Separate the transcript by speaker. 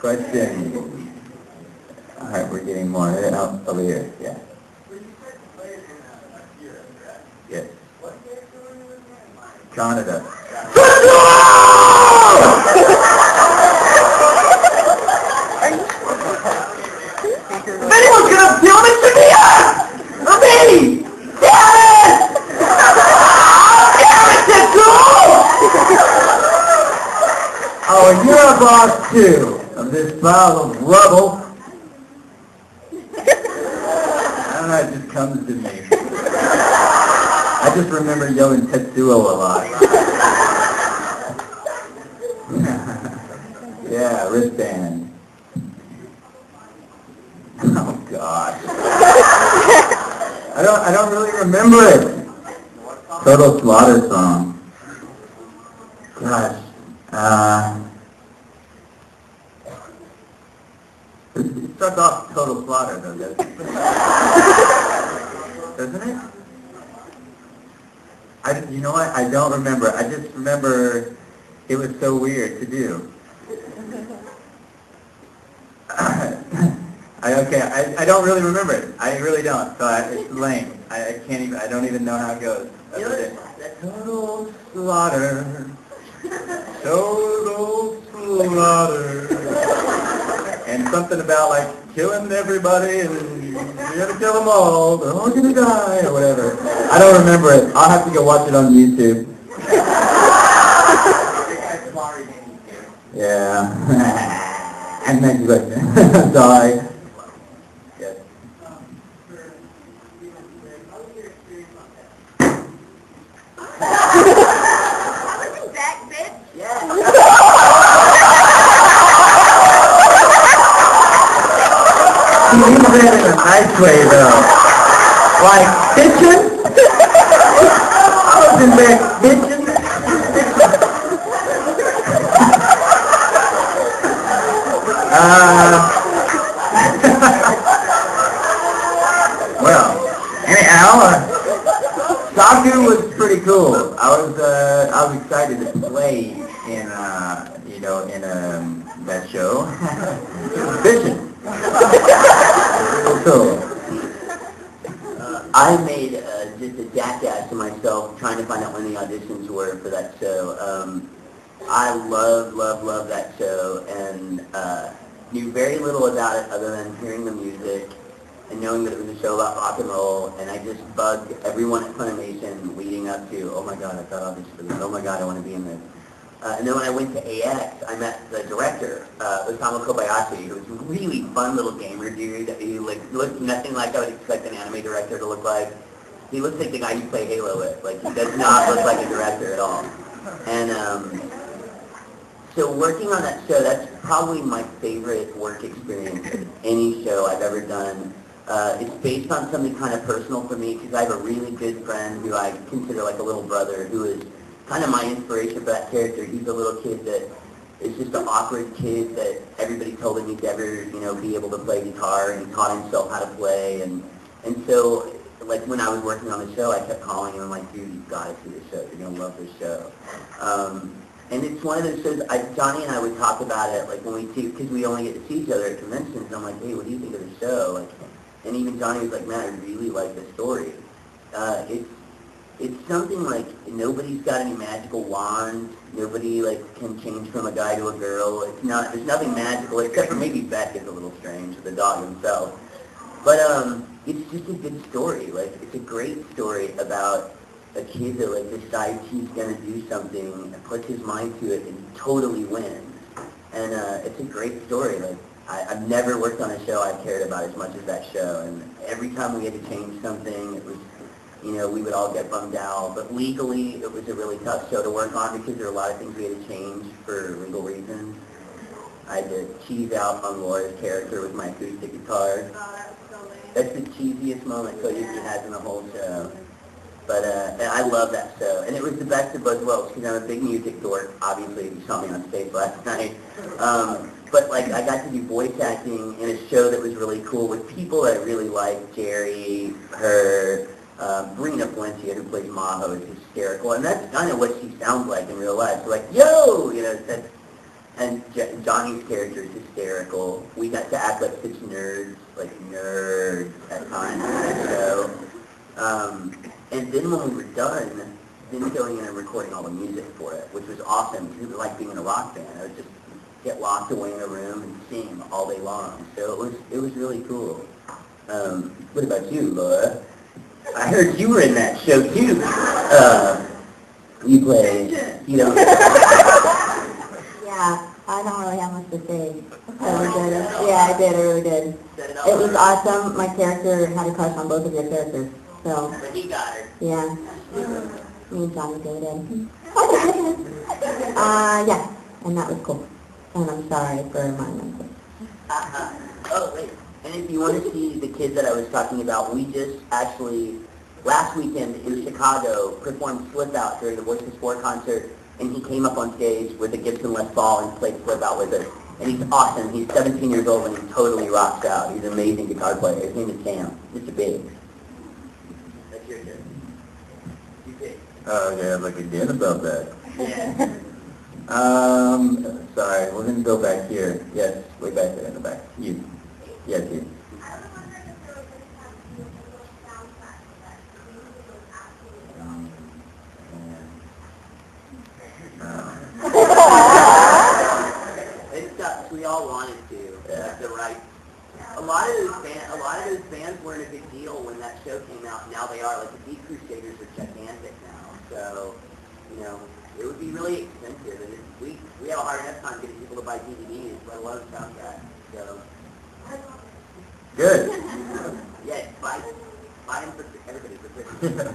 Speaker 1: Question. All right, we're getting more. Oh, over here. Yeah. Yes. Canada. If anyone's gonna film it to me, me! Damn it! Damn it, Nicole! Oh, you're a boss too of this pile of rubble. I don't know, it just comes to me. I just remember yelling Tetsuo a lot. Yeah, wristband. Oh God. I don't really remember it. Total Slaughter song. Gosh. It starts off Total Slaughter though, doesn't it? Doesn't it? You know what? I don't remember. I just remember it was so weird to do. I don't really remember it. I really don't. So it's lame. I can't even. I don't even know how it goes. Total slaughter. Total slaughter. And something about like killing everybody and you gotta kill them all. They're all gonna die or whatever. I don't remember it. I'll have to go watch it on YouTube. Yeah. And then you like die. Yes.
Speaker 2: Back, bitch?
Speaker 1: Yeah. He means that in a nice way though. Like, bitchin'? I was in there bitchin'. Well, anyhow, Saku was pretty cool. I was excited to play in that show. Fishing. Cool. I made just a jackass of myself trying to find out when the auditions were for that show. I love that show and knew very little about it other than hearing the music and knowing that it was a show about rock and roll, and I just bugged everyone at Funimation leading up to, oh my god, I thought audition for this, oh my god, I want to be in this. And then when I went to AX, I met the director, Osamu Kobayashi, who was a really fun little gamer dude. He looked nothing like I would expect an anime director to look like. He looks like the guy you play Halo with. Like, he does not look like a director at all. And so working on that show, that's probably my favorite work experience of any show I've ever done. It's based on something kind of personal for me because I have a really good friend who I consider like a little brother who is kind of my inspiration for that character. He's a little kid that is just an awkward kid that everybody told him he'd never, be able to play guitar, and he taught himself how to play. And so, like, when I was working on the show, I kept calling him, I'm like, dude, you've got to see this show. You're going to love this show. And it's one of those shows, Johnny and I would talk about it, like, when we see, because we only get to see each other at conventions. I'm like, hey, what do you think of the show? Like, and even Johnny was like, man, I really like the story. It's something like nobody's got any magical wands. Nobody can change from a guy to a girl. There's nothing magical except for maybe Beck is a little strange, the dog himself. But it's just a good story. It's a great story about a kid that decides he's gonna do something and puts his mind to it and totally wins. And it's a great story. I've never worked on a show I cared about as much as that show. And every time we had to change something, it was, we would all get bummed out. But legally, it was a really tough show to work on because there were a lot of things we had to change for legal reasons. I had to cheese out on Laura's character with my acoustic guitar. That's the cheesiest moment Koyuki has in the whole show. But and I love that show. And it was the best of both worlds because I'm a big music dork. Obviously, you saw me on stage last night. But I got to do voice acting in a show that was really cool with people that I really liked. Jerry, her, Brina Valencia, who plays Maho, is hysterical. And that's kind of what she sounds like in real life. So yo! And Johnny's character is hysterical. We got to act like such nerds, at times in that show. And then when we were done, then going in and recording all the music for it, which was awesome because it was like being in a rock band. I would just get locked away in a room and sing all day long. So it was really cool. What about you, Laura? I heard you were in that show too. You play, you know.
Speaker 3: Yeah, I don't really have much to say. Yeah, I did, I really did. It was awesome. My character had a crush on both of your characters. So,
Speaker 1: But he got her.
Speaker 3: yeah. Me and Johnny did it. Yeah, and that was cool. And I'm sorry for my mistake.
Speaker 1: Oh, wait. And if you want to see the kids that I was talking about, we just actually, last weekend in Chicago, performed Flip Out during the Bosch concert, and he came up on stage with a Gibson Les Paul and played Flip Out with us. And he's awesome. He's 17 years old and he totally rocks out. He's an amazing guitar player. His name is Sam. Mr. Biggs. That's your turn. You pick.
Speaker 4: Oh, yeah, like again about that.
Speaker 1: Yeah.
Speaker 4: Sorry, we're going to go back here. Yes, way back there in the back. You. Yes, you.
Speaker 1: It sucks. We all wanted to. That's the right. A lot of those bands weren't a big deal when that show came out. Now they are. Like the Beat Crusaders are gigantic now. So, you know, it would be really expensive, and we have a hard enough time getting people to buy DVDs, let alone soundtracks. So.
Speaker 4: Good.
Speaker 1: Yeah, buy them for everybody for Christmas.